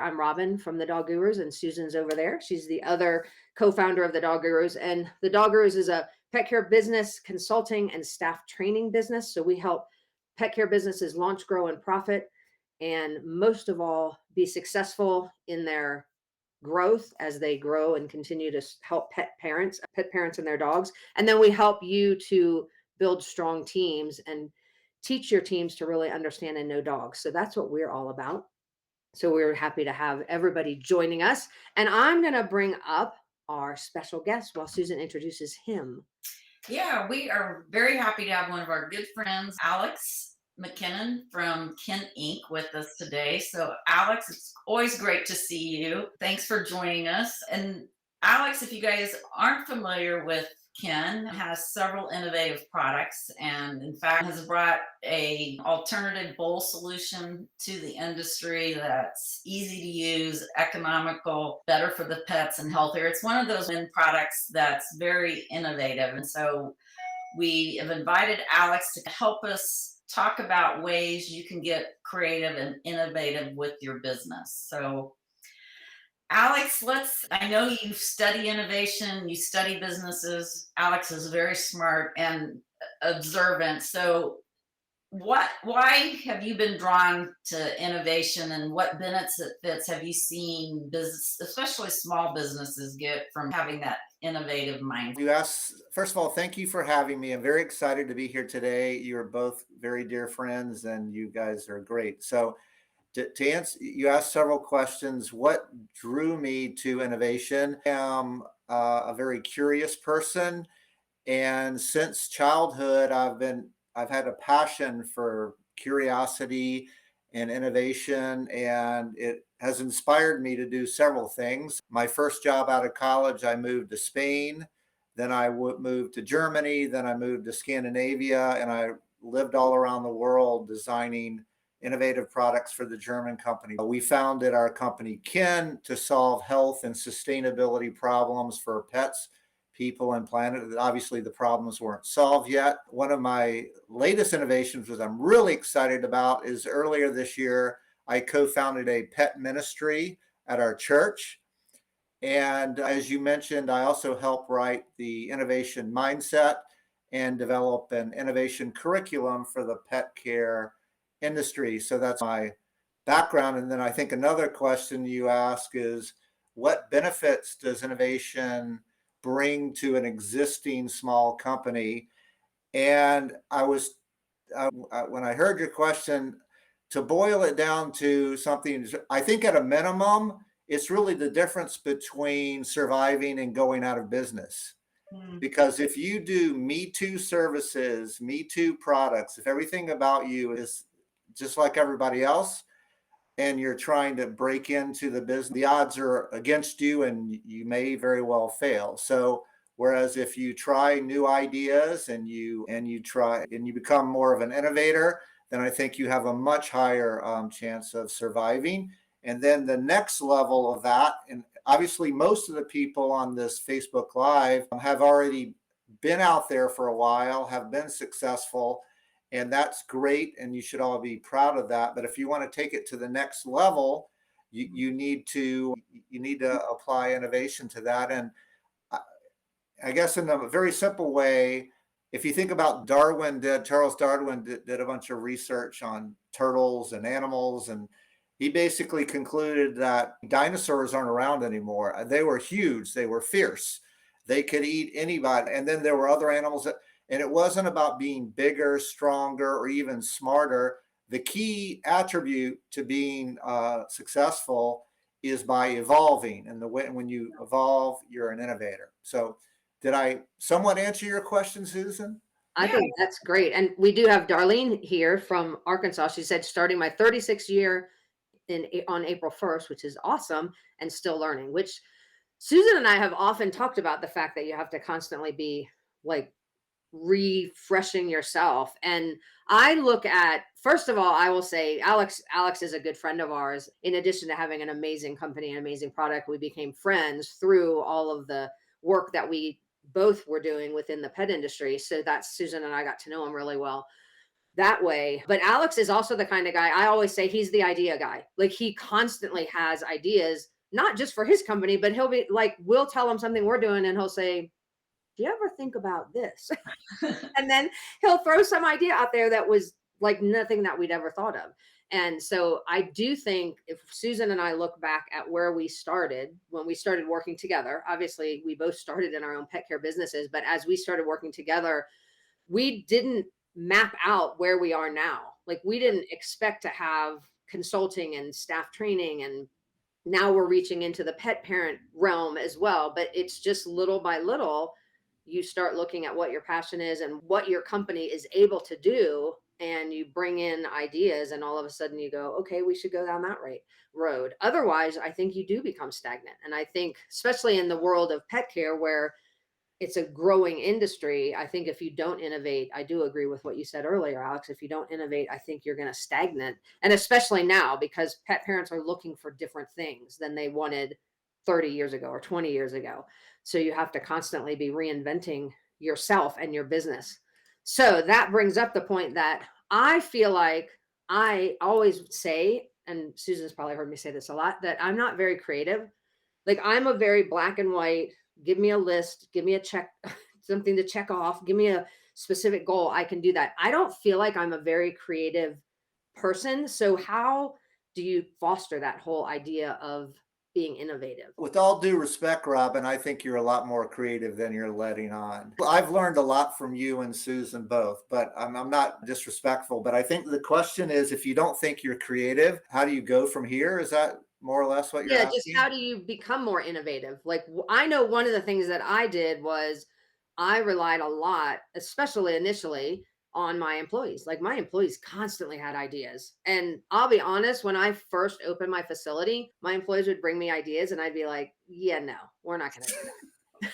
I'm Robin from the Dog Gurus, and Susan's over there. She's the other co-founder of the Dog Gurus. And the Dog Gurus is a pet care business consulting and staff training business. So we help pet care businesses launch, grow, and profit, and most of all, be successful in their growth as they grow and continue to help pet parents and their dogs. And then we help you to build strong teams and teach your teams to really understand and know dogs. So that's what we're all about. So we're happy to have everybody joining us. And I'm going to bring up our special guest while Susan introduces him. Yeah, we are very happy to have one of our good friends, Alex McKinnon from Kinn Inc. with us today. So, Alex, it's always great to see you. Thanks for joining us. And Alex, if you guys aren't familiar with Kinn, has several innovative products and in fact has brought a alternative bowl solution to the industry that's easy to use, economical, better for the pets and healthier. It's one of those products that's very innovative. And so we have invited Alex to help us talk about ways you can get creative and innovative with your business. So Alex, I know you study innovation, you study businesses. Alex is very smart and observant. So why have you been drawn to innovation and what benefits have you seen business, especially small businesses, get from having that innovative mind? You asked, first of all, thank you for having me. I'm very excited to be here today. You're both very dear friends and you guys are great. So to answer, you asked several questions. What drew me to innovation? I am a very curious person, and since childhood, I've had a passion for curiosity and innovation, and it has inspired me to do several things. My first job out of college, I moved to Spain. Then I moved to Germany. Then I moved to Scandinavia, and I lived all around the world designing innovative products for the German company. We founded our company Kinn to solve health and sustainability problems for pets, people, and planet. Obviously, the problems weren't solved yet. One of my latest innovations, which I'm really excited about, is earlier this year, I co-founded a pet ministry at our church. And as you mentioned, I also help write the innovation mindset and develop an innovation curriculum for the pet care industry. So that's my background. And then I think another question you ask is, what benefits does innovation bring to an existing small company? And when I heard your question, to boil it down to something, I think at a minimum, it's really the difference between surviving and going out of business. Because if you do Me Too services, Me Too products, if everything about you is just like everybody else, and you're trying to break into the business, the odds are against you and you may very well fail. So whereas if you try new ideas and you become more of an innovator, then I think you have a much higher chance of surviving. And then the next level of that, and obviously most of the people on this Facebook Live have already been out there for a while, have been successful, and that's great, and you should all be proud of that. But if you want to take it to the next level, you need to apply innovation to that. And I guess in a very simple way, if you think about Charles Darwin did a bunch of research on turtles and animals, and he basically concluded that dinosaurs aren't around anymore. They were huge, they were fierce, they could eat anybody. And then there were other animals and it wasn't about being bigger, stronger, or even smarter. The key attribute to being successful is by evolving. And when you evolve, you're an innovator. So did I somewhat answer your question, Susan? I think that's great. And we do have Darlene here from Arkansas. She said, starting my 36th year on April 1st, which is awesome, and still learning, which Susan and I have often talked about the fact that you have to constantly be like refreshing yourself. And I look at, first of all, I will say Alex is a good friend of ours. In addition to having an amazing company and amazing product, we became friends through all of the work that we both were doing within the pet industry. So that's Susan and I got to know him really well. that way. But Alex is also the kind of guy, I always say he's the idea guy. Like he constantly has ideas, not just for his company, but he'll be like, we'll tell him something we're doing and he'll say, do you ever think about this? And then he'll throw some idea out there that was like nothing that we'd ever thought of. And so I do think if Susan and I look back at where we started, when we started working together, obviously we both started in our own pet care businesses, but as we started working together, we didn't map out where we are now. Like we didn't expect to have consulting and staff training, and now we're reaching into the pet parent realm as well. But it's just little by little, you start looking at what your passion is and what your company is able to do, and you bring in ideas, and all of a sudden you go, okay, we should go down that road. Otherwise, I think you do become stagnant. And I think, especially in the world of pet care, where it's a growing industry, I think if you don't innovate, I do agree with what you said earlier, Alex. If you don't innovate, I think you're going to stagnate. And especially now, because pet parents are looking for different things than they wanted 30 years ago or 20 years ago. So you have to constantly be reinventing yourself and your business. So that brings up the point that I feel like I always say, and Susan's probably heard me say this a lot, that I'm not very creative. Like I'm a very black and white, give me a list, give me a check, something to check off, give me a specific goal. I can do that. I don't feel like I'm a very creative person. So how do you foster that whole idea of being innovative? With all due respect, Robin, I think you're a lot more creative than you're letting on. I've learned a lot from you and Susan both, but I'm not disrespectful. But I think the question is, if you don't think you're creative, how do you go from here? Is that more or less what you're Yeah, just asking? how do you become more innovative? Like I know one of the things that I did was I relied a lot, especially initially, on my employees. Like my employees constantly had ideas. And I'll be honest, when I first opened my facility, my employees would bring me ideas and I'd be like, yeah, no, we're not going to do that.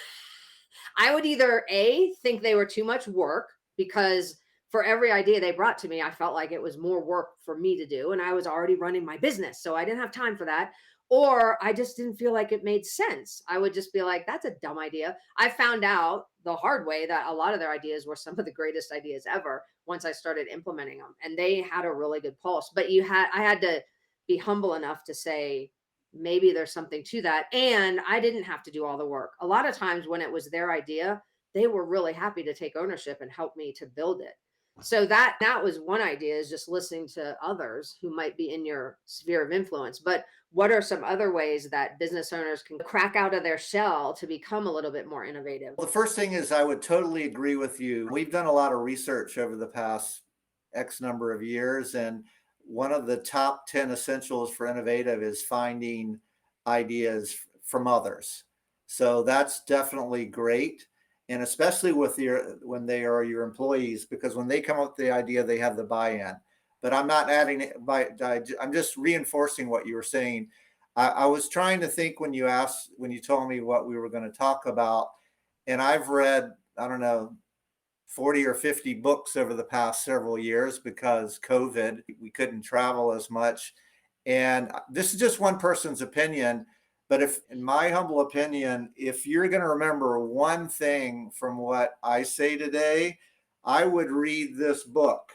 I would either A, think they were too much work, because for every idea they brought to me, I felt like it was more work for me to do. And I was already running my business. So I didn't have time for that. Or I just didn't feel like it made sense. I would just be like, that's a dumb idea. I found out the hard way that a lot of their ideas were some of the greatest ideas ever once I started implementing them. And they had a really good pulse. But I had to be humble enough to say, maybe there's something to that. And I didn't have to do all the work. A lot of times when it was their idea, they were really happy to take ownership and help me to build it. So that was one idea, is just listening to others who might be in your sphere of influence. But what are some other ways that business owners can crack out of their shell to become a little bit more innovative? Well, the first thing is I would totally agree with you. We've done a lot of research over the past X number of years, and one of the top 10 essentials for innovative is finding ideas from others. So that's definitely great. And especially when they are your employees, because when they come up with the idea, they have the buy-in. But I'm not adding it I'm just reinforcing what you were saying. I was trying to think when you told me what we were going to talk about, and I've read, I don't know, 40 or 50 books over the past several years because COVID, we couldn't travel as much. And this is just one person's opinion, but in my humble opinion, if you're going to remember one thing from what I say today, I would read this book.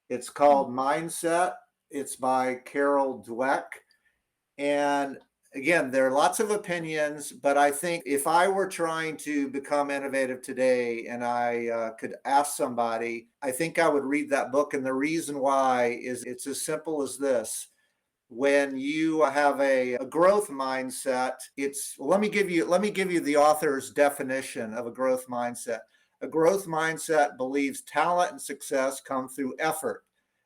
It's called Mindset. It's by Carol Dweck. And again, there are lots of opinions, but I think if I were trying to become innovative today and I could ask somebody, I think I would read that book. And the reason why is it's as simple as this. When you have a growth mindset, let me give you the author's definition of a growth mindset. A growth mindset believes talent and success come through effort.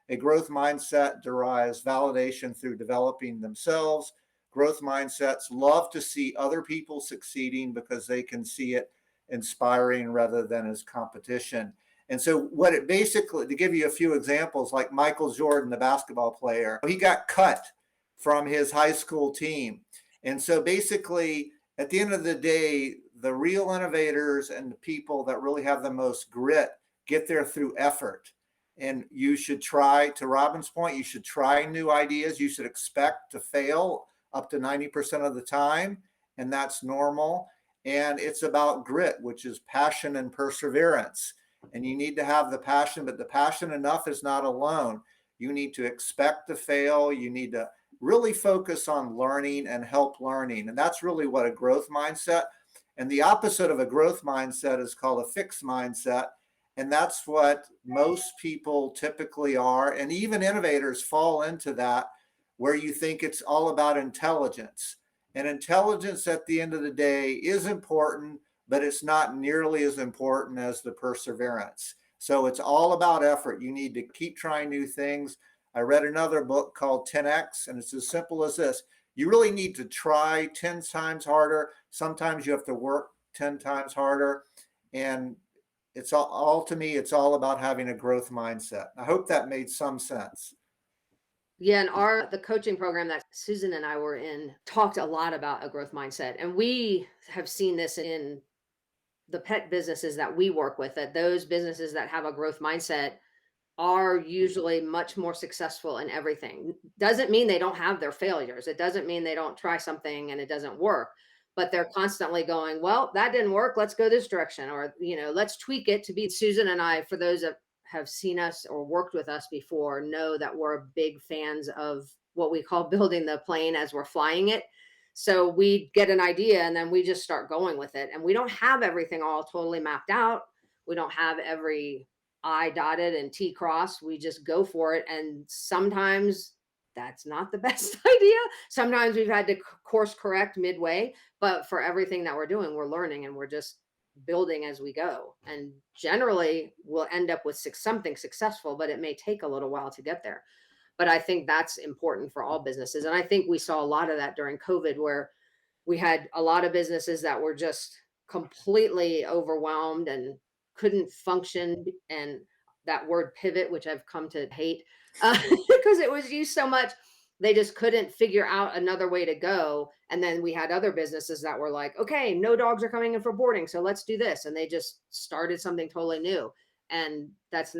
A growth mindset derives validation through developing themselves. Growth mindsets love to see other people succeeding because they can see it inspiring rather than as competition. And so what it basically, to give you a few examples, like Michael Jordan, the basketball player, he got cut from his high school team. And so basically, at the end of the day, the real innovators and the people that really have the most grit get there through effort. And you should try, to Robin's point, you should try new ideas. You should expect to fail up to 90% of the time, and that's normal. And it's about grit, which is passion and perseverance. And you need to have the passion, but the passion enough is not alone. You need to expect to fail. You need to really focus on learning and help learning. And that's really what a growth mindset. And the opposite of a growth mindset is called a fixed mindset. And that's what most people typically are. And even innovators fall into that, where you think it's all about intelligence. And intelligence at the end of the day is important, but it's not nearly as important as the perseverance. So it's all about effort. You need to keep trying new things. I read another book called 10X, and it's as simple as this. You really need to try 10 times harder. Sometimes you have to work 10 times harder. And it's all to me, it's all about having a growth mindset. I hope that made some sense. Yeah, and the coaching program that Susan and I were in talked a lot about a growth mindset. And we have seen this in the pet businesses that we work with, that those businesses that have a growth mindset are usually much more successful in everything. Doesn't mean they don't have their failures. It doesn't mean they don't try something and it doesn't work, but they're constantly going, well, that didn't work. Let's go this direction. Or, let's tweak it to be. Susan and I, for those that have seen us or worked with us before, know that we're big fans of what we call building the plane as we're flying it. So we get an idea and then we just start going with it. And we don't have everything all totally mapped out. We don't have every I dotted and T crossed. We just go for it. And sometimes that's not the best idea. Sometimes we've had to course correct midway, but for everything that we're doing, we're learning and we're just building as we go. And generally we'll end up with something successful, but it may take a little while to get there. But I think that's important for all businesses. And I think we saw a lot of that during COVID, where we had a lot of businesses that were just completely overwhelmed and couldn't function. And that word pivot, which I've come to hate because it was used so much, they just couldn't figure out another way to go. And then we had other businesses that were like, okay, no dogs are coming in for boarding, so let's do this. And they just started something totally new. And that's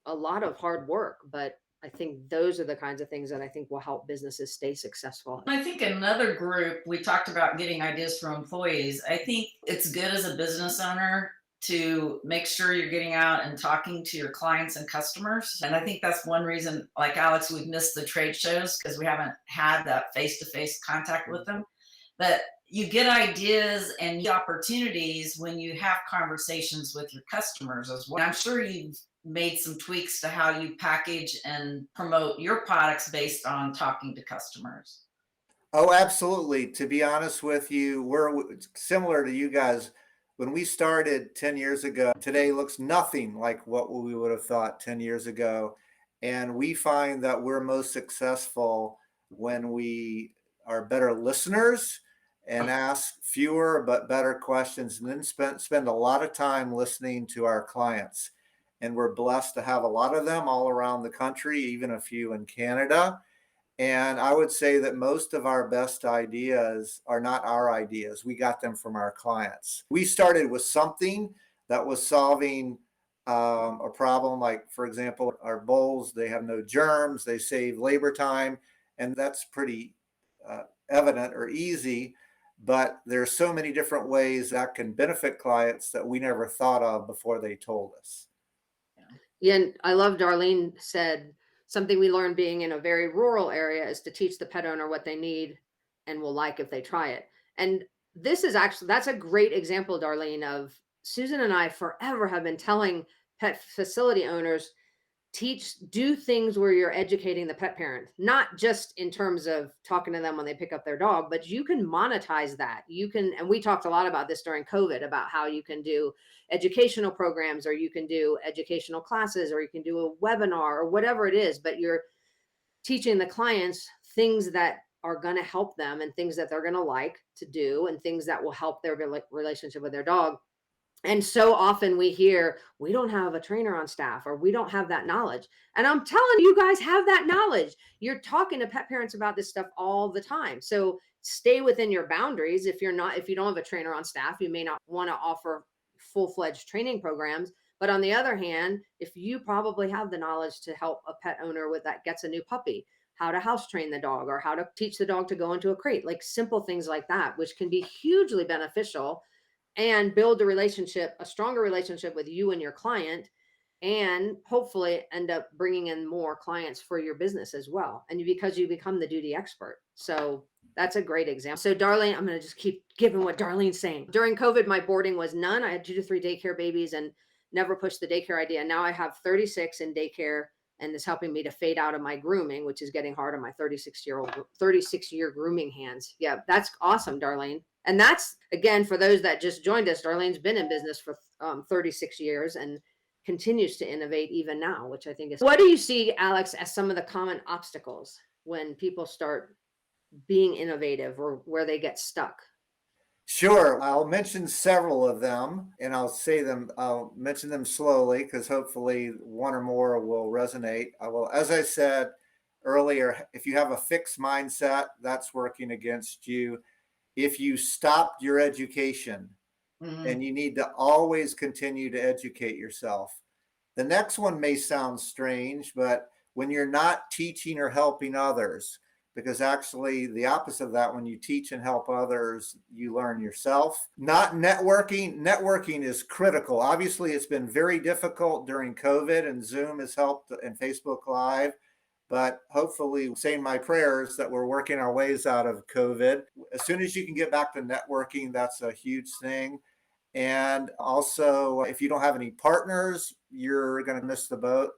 a lot of hard work, but I think those are the kinds of things that I think will help businesses stay successful. I think another group, we talked about getting ideas from employees. I think it's good as a business owner to make sure you're getting out and talking to your clients and customers. And I think that's one reason, like Alex, we've missed the trade shows because we haven't had that face-to-face contact with them. But you get ideas and opportunities when you have conversations with your customers as well. I'm sure you've made some tweaks to how you package and promote your products based on talking to customers. Oh, absolutely. To be honest with you, we're similar to you guys. When we started 10 years ago, today looks nothing like what we would have thought 10 years ago. And we find that we're most successful when we are better listeners and ask fewer but better questions, and then spend a lot of time listening to our clients. And we're blessed to have a lot of them all around the country, even a few in Canada. And I would say that most of our best ideas are not our ideas. We got them from our clients. We started with something that was solving a problem, like, for example, our bowls, they have no germs, they save labor time, and that's pretty evident or easy. But there's so many different ways that can benefit clients that we never thought of before they told us. Yeah, and I love Darlene said something we learned being in a very rural area is to teach the pet owner what they need and will like if they try it. And that's a great example, Darlene, of Susan and I forever have been telling pet facility owners, do things where you're educating the pet parent, not just in terms of talking to them when they pick up their dog, but you can monetize that. And we talked a lot about this during COVID, about how you can do educational programs, or you can do educational classes, or you can do a webinar or whatever it is, but you're teaching the clients things that are going to help them and things that they're going to like to do and things that will help their relationship with their dog. And so often we hear, we don't have a trainer on staff, or we don't have that knowledge. And I'm telling you guys have that knowledge. You're talking to pet parents about this stuff all the time. So stay within your boundaries. If you don't have a trainer on staff, you may not want to offer full-fledged training programs. But on the other hand, if you probably have the knowledge to help a pet owner that gets a new puppy, how to house train the dog, or how to teach the dog to go into a crate, like simple things like that, which can be hugely beneficial. and build a stronger relationship with you and your client, and hopefully end up bringing in more clients for your business as well. And because you become the duty expert. So that's a great example. So Darlene, I'm going to just keep giving what Darlene's saying. During COVID, my boarding was none. I had 2 to 3 daycare babies and never pushed the daycare idea. Now I have 36 in daycare, and it's helping me to fade out of my grooming, which is getting hard on my 36-year grooming hands. Yeah, that's awesome, Darlene. And that's, again, for those that just joined us, Darlene's been in business for 36 years and continues to innovate even now, which I think is. What do you see, Alex, as some of the common obstacles when people start being innovative, or where they get stuck? Sure. I'll mention several of them, and I'll mention them slowly because hopefully one or more will resonate. As I said earlier, if you have a fixed mindset, that's working against you. If you stopped your education, and you need to always continue to educate yourself. The next one may sound strange, but when you're not teaching or helping others, because actually the opposite of that, when you teach and help others, you learn yourself. Not networking. Networking is critical. Obviously, it's been very difficult during COVID, and Zoom has helped, and Facebook Live. But hopefully, saying my prayers that we're working our ways out of COVID. As soon as you can get back to networking, that's a huge thing. And also, if you don't have any partners, you're going to miss the boat.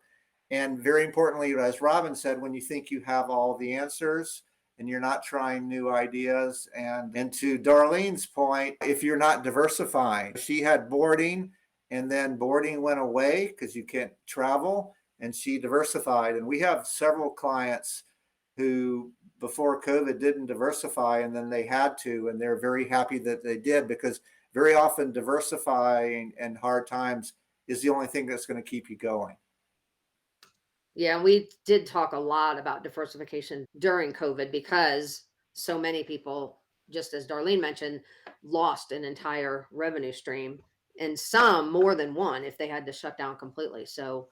And very importantly, as Robin said, when you think you have all the answers and you're not trying new ideas. And to Darlene's point, if you're not diversifying, she had boarding, and then boarding went away because you can't travel, and she diversified. And we have several clients who before COVID didn't diversify, and then they had to, and they're very happy that they did, because very often diversifying in hard times is the only thing that's going to keep you going. Yeah, we did talk a lot about diversification during COVID because so many people, just as Darlene mentioned, lost an entire revenue stream, and some more than one if they had to shut down completely. So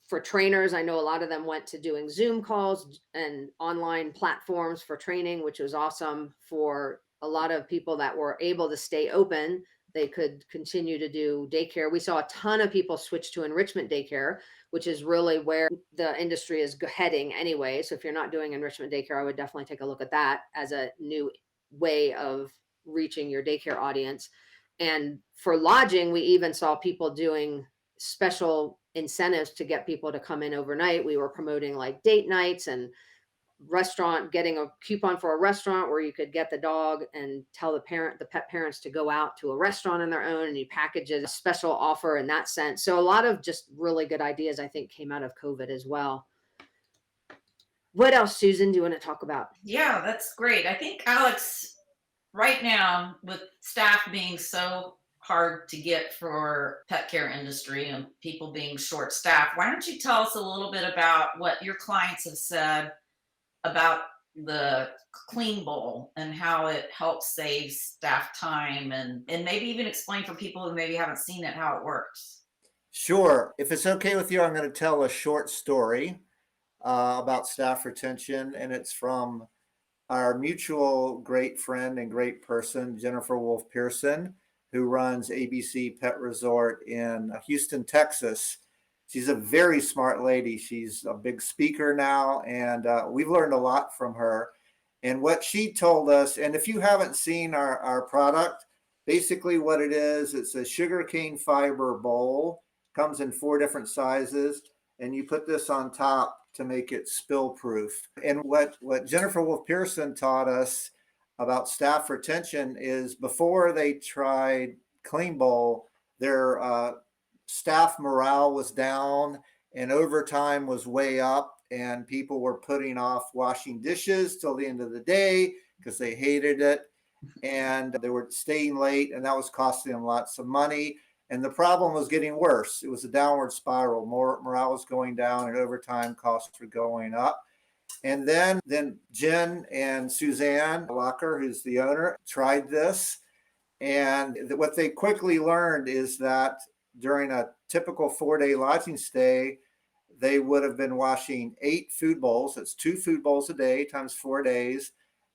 for trainers, I know a lot of them went to doing Zoom calls and online platforms for training, which was awesome. For a lot of people that were able to stay open, they could continue to do daycare. We saw a ton of people switch to enrichment daycare, which is really where the industry is heading anyway. So if you're not doing enrichment daycare, I would definitely take a look at that as a new way of reaching your daycare audience. And for lodging, we even saw people doing special incentives to get people to come in overnight. We were promoting like date nights and getting a coupon for a restaurant where you could get the dog and tell the pet parents to go out to a restaurant on their own, and you package it a special offer in that sense. So a lot of just really good ideas, I think, came out of COVID as well. What else, Susan, do you want to talk about? Yeah, that's great. I think, Alex, right now, with staff being so hard to get for pet care industry and people being short staffed, why don't you tell us a little bit about what your clients have said about the clean bowl and how it helps save staff time, and maybe even explain for people who maybe haven't seen it how it works. Sure. If it's okay with you, I'm going to tell a short story about staff retention, and it's from our mutual great friend and great person, Jennifer Wolf Pearson, who runs ABC Pet Resort in Houston, Texas. She's a very smart lady. She's a big speaker now, and we've learned a lot from her. And what she told us, and if you haven't seen our product, basically what it is, it's a sugarcane fiber bowl, comes in 4 different sizes, and you put this on top to make it spill proof. And what Jennifer Wolf Pearson taught us about staff retention is before they tried Clean Bowl, their staff morale was down and overtime was way up, and people were putting off washing dishes till the end of the day because they hated it, and they were staying late, and that was costing them lots of money. And the problem was getting worse. It was a downward spiral. Morale was going down, and overtime costs were going up. And then Jen and Suzanne Locker, who's the owner, tried this. And what they quickly learned is that during a typical 4-day lodging stay, they would have been washing 8 food bowls. That's 2 food bowls a day times 4 days,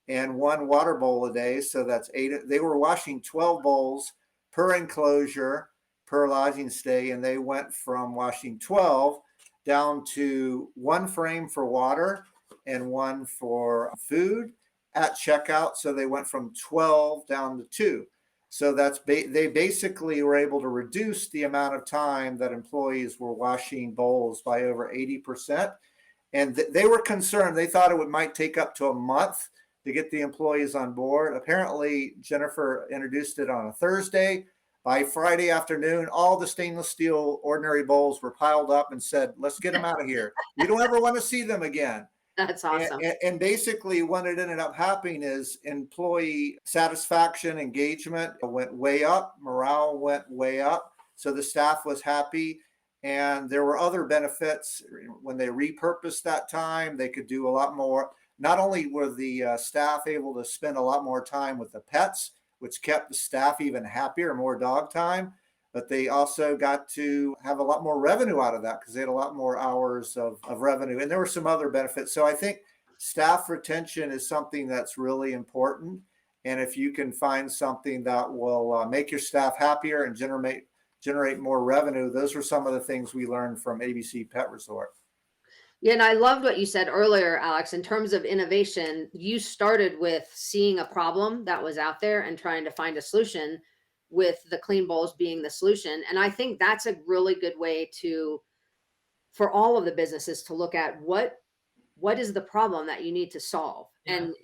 and 1 water bowl a day. So that's 8. They were washing 12 bowls per enclosure, per lodging stay, and they went from washing 12 down to 1 frame for water and 1 for food at checkout. So they went from 12 down to 2. So they basically were able to reduce the amount of time that employees were washing bowls by over 80%. And they were concerned. They thought it might take up to a month to get the employees on board. Apparently, Jennifer introduced it on a Thursday. By Friday afternoon, all the stainless steel ordinary bowls were piled up and said, let's get them out of here. We don't ever want to see them again. That's awesome. And basically what it ended up happening is employee satisfaction, engagement went way up, morale went way up. So the staff was happy. And there were other benefits. When they repurposed that time, they could do a lot more. Not only were the staff able to spend a lot more time with the pets, which kept the staff even happier, more dog time, but they also got to have a lot more revenue out of that because they had a lot more hours of revenue. And there were some other benefits. So I think staff retention is something that's really important. And if you can find something that will make your staff happier and generate more revenue, those were some of the things we learned from ABC Pet Resort. Yeah, and I loved what you said earlier, Alex, in terms of innovation. You started with seeing a problem that was out there and trying to find a solution, with the clean bowls being the solution. And I think that's a really good way for all of the businesses to look at what is the problem that you need to solve. Yeah. And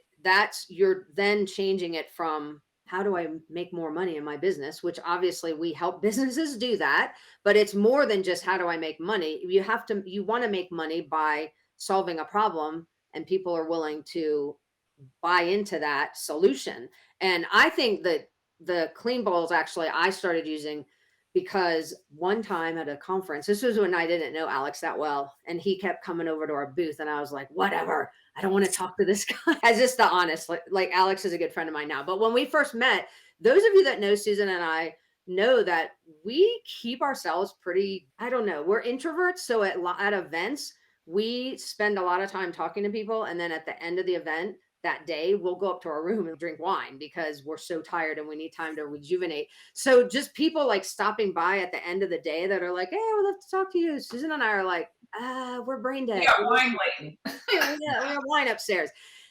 you're then changing it from, how do I make more money in my business? Which obviously we help businesses do that, but it's more than just how do I make money? You want to make money by solving a problem, and people are willing to buy into that solution. And I think that the clean bowls, actually, I started using because one time at a conference, this was when I didn't know Alex that well, and he kept coming over to our booth, and I was like, whatever, I don't want to talk to this guy. As just the honest, like Alex is a good friend of mine now. But when we first met, those of you that know Susan and I know that we keep ourselves pretty, I don't know, we're introverts. So at events, we spend a lot of time talking to people. And then at the end of the event that day, we'll go up to our room and drink wine because we're so tired and we need time to rejuvenate. So just people like stopping by at the end of the day that are like, hey, I would love to talk to you. Susan and I are like, we're brain dead. Yeah, wine waiting. Yeah, we have wine upstairs.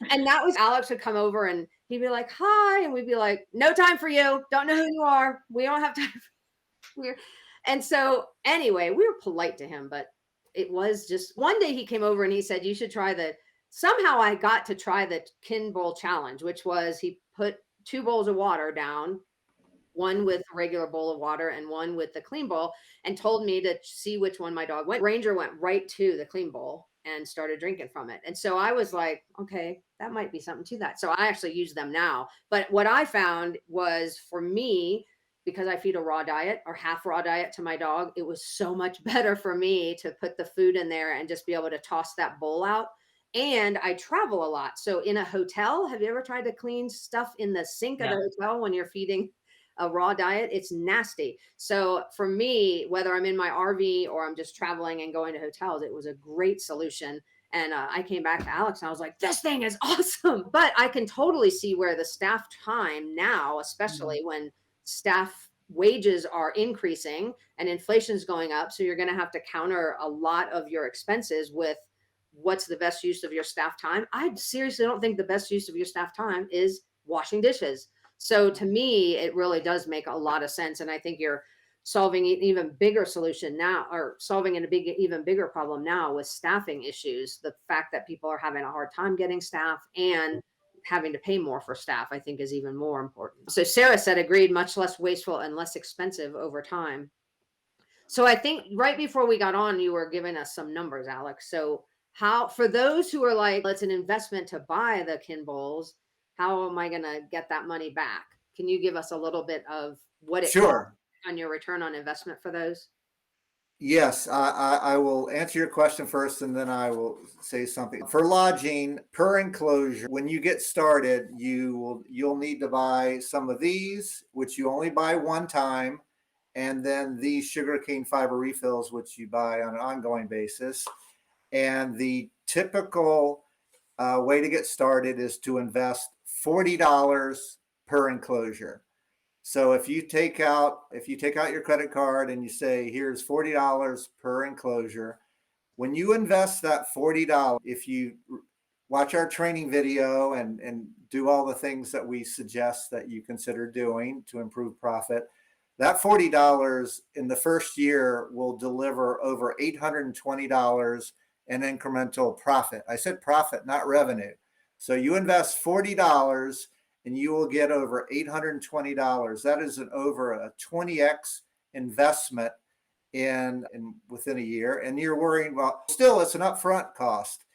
And that was, Alex would come over and he'd be like, hi. And we'd be like, no time for you. Don't know who you are. We don't have time for you. And so anyway, we were polite to him, but it was just one day he came over and he said, you should try somehow I got to try the Kinn bowl challenge, which was he put 2 bowls of water down, one with a regular bowl of water and one with the clean bowl, and told me to see which one my dog went. Ranger went right to the clean bowl and started drinking from it. And so I was like, okay, that might be something to that. So I actually use them now. But what I found was, for me, because I feed a raw diet or half raw diet to my dog, it was so much better for me to put the food in there and just be able to toss that bowl out. And I travel a lot. So in a hotel, have you ever tried to clean stuff in the sink of the hotel when you're feeding a raw diet? It's nasty. So for me, whether I'm in my RV or I'm just traveling and going to hotels, it was a great solution. And I came back to Alex and I was like, this thing is awesome. But I can totally see where the staff time now, especially when staff wages are increasing and inflation's going up. So you're going to have to counter a lot of your expenses with what's the best use of your staff time. I seriously don't think the best use of your staff time is washing dishes. So to me, it really does make a lot of sense. And I think you're solving an even bigger solution now, or solving even bigger problem now with staffing issues. The fact that people are having a hard time getting staff and having to pay more for staff, I think, is even more important. So Sarah said, agreed, much less wasteful and less expensive over time. So I think right before we got on, you were giving us some numbers, Alex. So how, for those who are like, it's an investment to buy the Kinn bowls, how am I going to get that money back? Can you give us a little bit of what it costs on your return on investment for those? Yes, I will answer your question first, and then I will say something. For lodging per enclosure, when you get started, you'll need to buy some of these, which you only buy one time, and then these sugarcane fiber refills, which you buy on an ongoing basis. And the typical way to get started is to invest $40 per enclosure. So if you take out your credit card and you say, here's $40 per enclosure, when you invest that $40, if you watch our training video and do all the things that we suggest that you consider doing to improve profit, that $40 in the first year will deliver over $820 in incremental profit. I said profit, not revenue. So you invest $40 and you will get over $820. That is over a 20x investment in within a year. And you're worrying, well, still it's an upfront cost,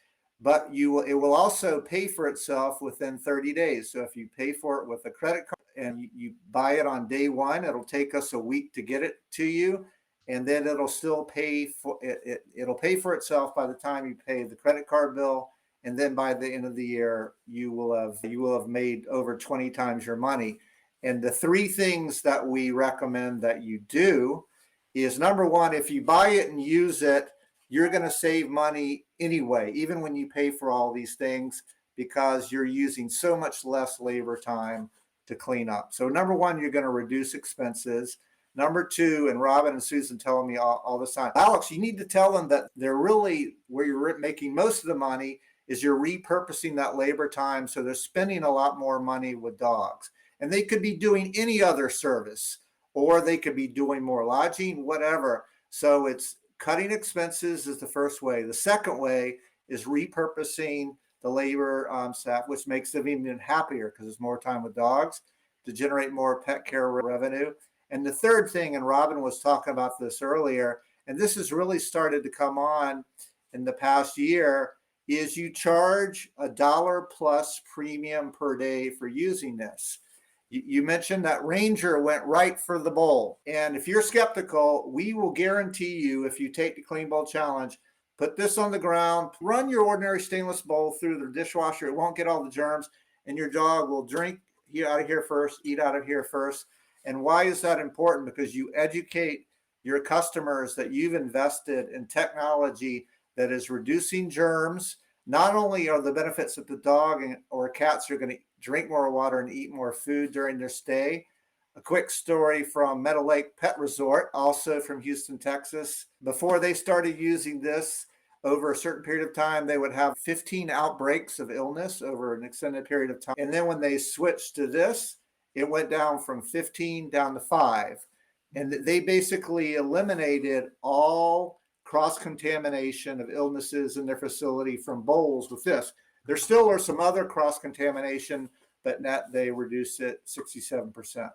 but it will also pay for itself within 30 days. So if you pay for it with a credit card and you buy it on day one, it'll take us a week to get it to you. And then it'll still pay for it. It'll pay for itself by the time you pay the credit card bill. And then by the end of the year, you will have made over 20 times your money. And the three things that we recommend that you do is, number one, if you buy it and use it, you're going to save money anyway, even when you pay for all these things, because you're using so much less labor time to clean up. So number one, you're going to reduce expenses. Number two, and Robin and Susan telling me all the time, Alex, you need to tell them that they're really, where you're making most of the money is you're repurposing that labor time. So they're spending a lot more money with dogs. And they could be doing any other service, or they could be doing more lodging, whatever. So it's cutting expenses is the first way. The second way is repurposing the labor staff, which makes them even happier because it's more time with dogs to generate more pet care revenue. And the third thing, and Robin was talking about this earlier, and this has really started to come on in the past year, is you charge $1 plus premium per day for using this. You mentioned that Ranger went right for the bowl. And if you're skeptical, we will guarantee you, if you take the Clean Bowl Challenge, put this on the ground, run your ordinary stainless bowl through the dishwasher. It won't get all the germs, and your dog will drink out of here first, eat out of here first. And why is that important? Because you educate your customers that you've invested in technology that is reducing germs. Not only are the benefits that the dog or cats are going to drink more water and eat more food during their stay. A quick story from Meadow Lake Pet Resort, also from Houston, Texas. Before they started using this, over a certain period of time, they would have 15 outbreaks of illness over an extended period of time. And then when they switched to this, it went down from 15 down to 5. And they basically eliminated all cross-contamination of illnesses in their facility from bowls with this. There still are some other cross-contamination, but net they reduce it 67%.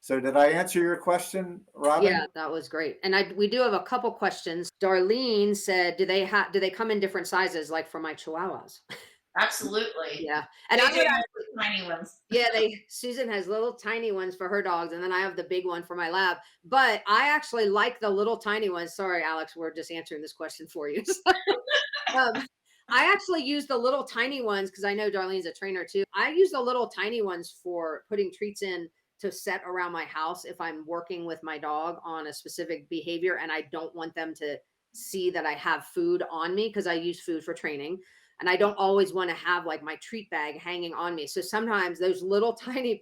So did I answer your question, Robin? Yeah, that was great. And we do have a couple questions. Darlene said, do they come in different sizes, like for my Chihuahuas? Absolutely. Yeah. And They I would do have the tiny ones. Yeah, Susan has little tiny ones for her dogs, and then I have the big one for my lab. But I actually like the little tiny ones. Sorry, Alex, we're just answering this question for you. I actually use the little tiny ones because I know Darlene's a trainer too. I use the little tiny ones for putting treats in to set around my house if I'm working with my dog on a specific behavior and I don't want them to see that I have food on me, because I use food for training. And I don't always want to have like my treat bag hanging on me. So sometimes those little tiny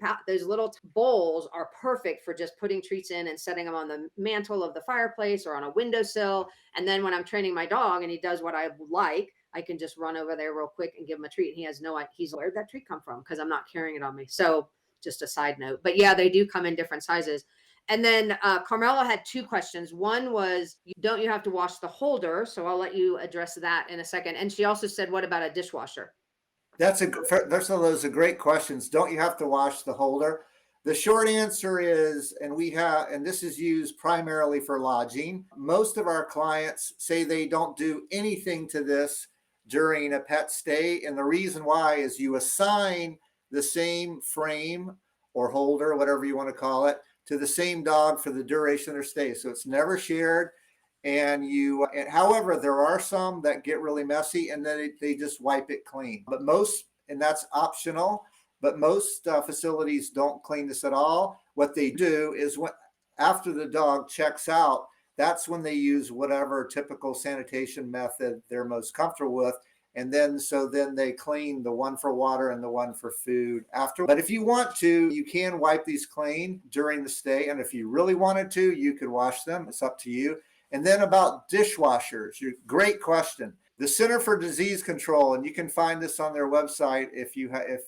bowls are perfect for just putting treats in and setting them on the mantle of the fireplace or on a windowsill. And then when I'm training my dog and he does what I like, I can just run over there real quick and give him a treat. He has he's where'd that treat come from? Because I'm not carrying it on me. So just a side note. But yeah, they do come in different sizes. And then Carmela had two questions. One was, don't you have to wash the holder? So I'll let you address that in a second. And she also said, what about a dishwasher? Those are great questions. Don't you have to wash the holder? The short answer is, and this is used primarily for lodging. Most of our clients say they don't do anything to this during a pet stay. And the reason why is you assign the same frame or holder, whatever you want to call it, to the same dog for the duration of their stay. So it's never shared. And however, there are some that get really messy and then they just wipe it clean. But and that's optional, but most facilities don't clean this at all. What they do is after the dog checks out, that's when they use whatever typical sanitation method they're most comfortable with. And then they clean the one for water and the one for food after. But if you want to, you can wipe these clean during the stay. And if you really wanted to, you could wash them. It's up to you. And then about dishwashers, great question. The Center for Disease Control, and you can find this on their website if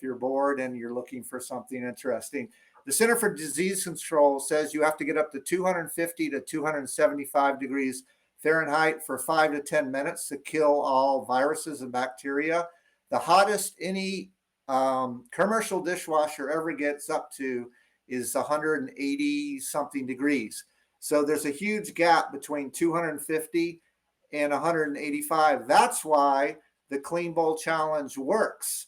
you're bored and you're looking for something interesting. The Center for Disease Control says you have to get up to 250 to 275 degrees Fahrenheit for 5 to 10 minutes to kill all viruses and bacteria. The hottest any commercial dishwasher ever gets up to is 180 something degrees. So there's a huge gap between 250 and 185. That's why the Clean Bowl Challenge works,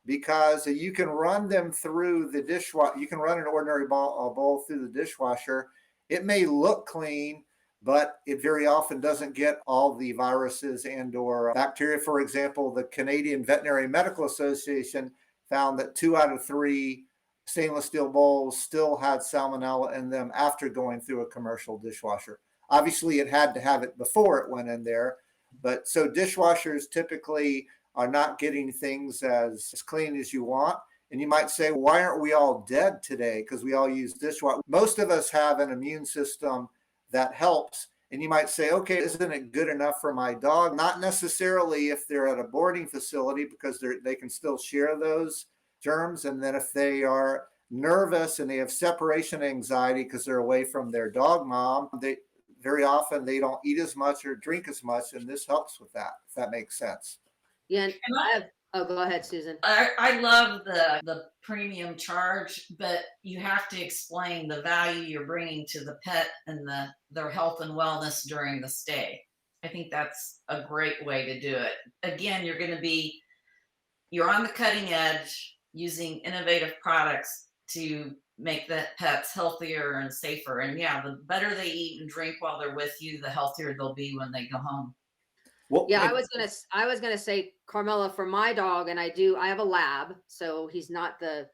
because you can run them through the dishwasher. You can run an ordinary bowl through the dishwasher. It may look clean, but it very often doesn't get all the viruses and or bacteria. For example, the Canadian Veterinary Medical Association found that 2 out of 3 stainless steel bowls still had salmonella in them after going through a commercial dishwasher. Obviously, it had to have it before it went in there. But so dishwashers typically are not getting things as clean as you want. And you might say, why aren't we all dead today? Because we all use dishwasher. Most of us have an immune system that helps. And you might say, okay, isn't it good enough for my dog? Not necessarily if they're at a boarding facility, because they can still share those germs. And then if they are nervous and they have separation anxiety because they're away from their dog mom, very often they don't eat as much or drink as much. And this helps with that, if that makes sense. Yeah. Oh, go ahead, Susan. I love the premium charge, but you have to explain the value you're bringing to the pet and their health and wellness during the stay. I think that's a great way to do it. Again, you're on the cutting edge using innovative products to make the pets healthier and safer. And yeah, the better they eat and drink while they're with you, the healthier they'll be when they go home. Well, yeah, I was gonna say, Carmela, for my dog, and I have a lab, so he's not a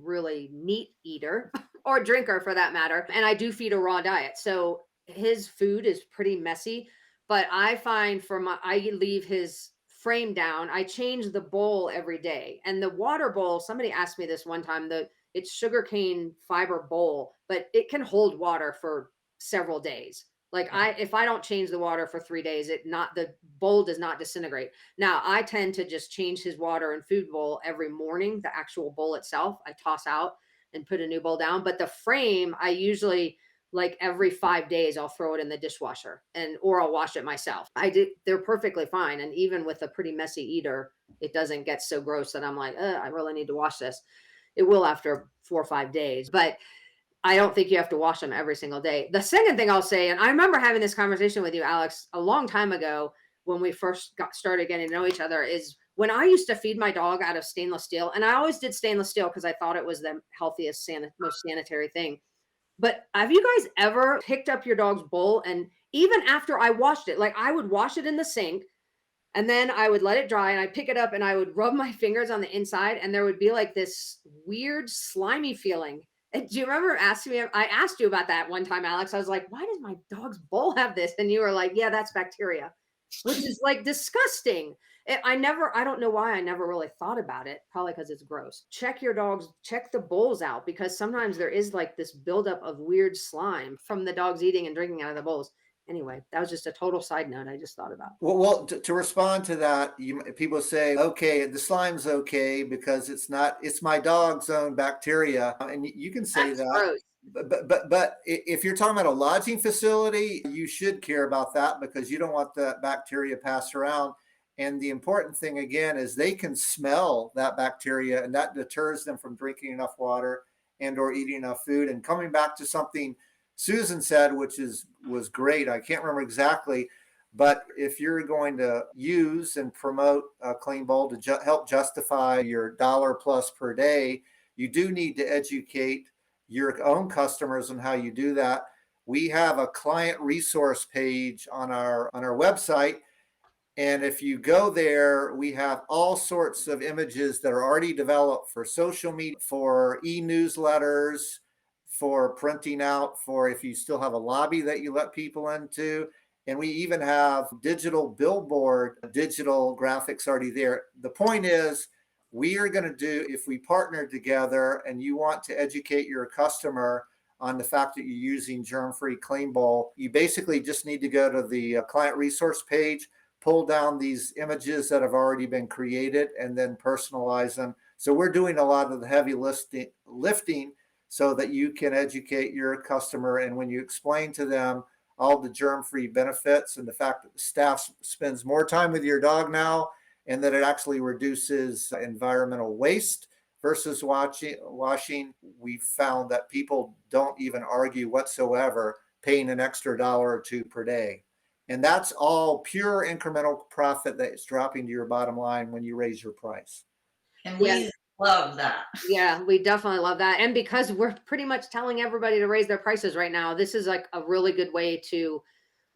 really meat eater or drinker for that matter. And I do feed a raw diet. So his food is pretty messy, but I find I leave his frame down. I change the bowl every day. And the water bowl, somebody asked me this one time, it's sugarcane fiber bowl, but it can hold water for several days. Like if I don't change the water for 3 days, the bowl does not disintegrate. Now I tend to just change his water and food bowl every morning. The actual bowl itself, I toss out and put a new bowl down. But the frame, I usually, like every 5 days, I'll throw it in the dishwasher or I'll wash it myself. They're perfectly fine. And even with a pretty messy eater, it doesn't get so gross that I'm like, I really need to wash this. It will after 4 or 5 days, but I don't think you have to wash them every single day. The second thing I'll say, and I remember having this conversation with you, Alex, a long time ago when we first started getting to know each other, is when I used to feed my dog out of stainless steel, and I always did stainless steel because I thought it was the healthiest, most sanitary thing. But have you guys ever picked up your dog's bowl, and even after I washed it, like I would wash it in the sink and then I would let it dry and I'd pick it up and I would rub my fingers on the inside and there would be like this weird slimy feeling. And do you remember asking me? I asked you about that one time, Alex. I was like, why does my dog's bowl have this? And you were like, yeah, that's bacteria, which is like disgusting. I don't know why I never really thought about it. Probably because it's gross. Check the bowls out, because sometimes there is like this buildup of weird slime from the dogs eating and drinking out of the bowls. Anyway, that was just a total side note I just thought about. Well, to respond to that, people say, okay, the slime's okay because it's my dog's own bacteria, and you can say That's that. Gross. But if you're talking about a lodging facility, you should care about that because you don't want the bacteria passed around. And the important thing again is they can smell that bacteria, and that deters them from drinking enough water and or eating enough food. And coming back to something Susan said, which was great. I can't remember exactly, but if you're going to use and promote a clean bowl to help justify your $1+ per day, you do need to educate your own customers on how you do that. We have a client resource page on our website. And if you go there, we have all sorts of images that are already developed for social media, for e-newsletters, for printing out, for if you still have a lobby that you let people into. And we even have digital billboard, digital graphics already there. The point is, we are going to do, if we partner together and you want to educate your customer on the fact that you're using germ-free clean bowl, you basically just need to go to the client resource page, pull down these images that have already been created, and then personalize them. So we're doing a lot of the heavy lifting so that you can educate your customer. And when you explain to them all the germ-free benefits and the fact that the staff spends more time with your dog now, and that it actually reduces environmental waste versus washing, we found that people don't even argue whatsoever paying an extra $1 or $2 per day. And that's all pure incremental profit that is dropping to your bottom line when you raise your price. And we love that. Yeah, we definitely love that. And because we're pretty much telling everybody to raise their prices right now, this is like a really good way to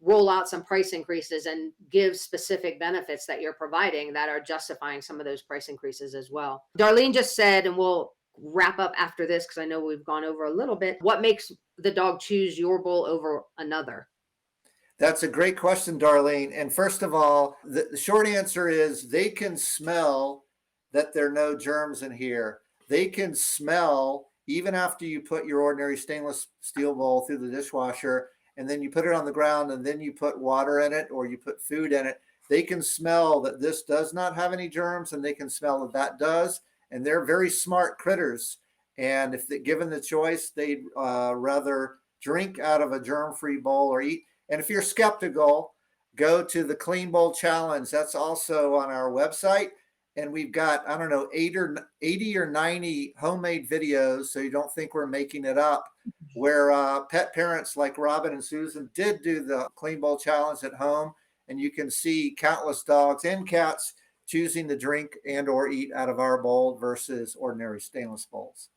roll out some price increases and give specific benefits that you're providing that are justifying some of those price increases as well. Darlene just said, and we'll wrap up after this because I know we've gone over a little bit, what makes the dog choose your bowl over another? That's a great question, Darlene. And first of all, the short answer is they can smell that there are no germs in here. They can smell even after you put your ordinary stainless steel bowl through the dishwasher, and then you put it on the ground, and then you put water in it or you put food in it. They can smell that this does not have any germs, and they can smell that that does. And they're very smart critters. And if given the choice, they'd rather drink out of a germ-free bowl or eat. And if you're skeptical, go to the Clean Bowl Challenge. That's also on our website. And we've got, I don't know, 80 or 90 homemade videos, so you don't think we're making it up, where pet parents like Robin and Susan did do the Clean Bowl Challenge at home. And you can see countless dogs and cats choosing to drink and or eat out of our bowl versus ordinary stainless bowls.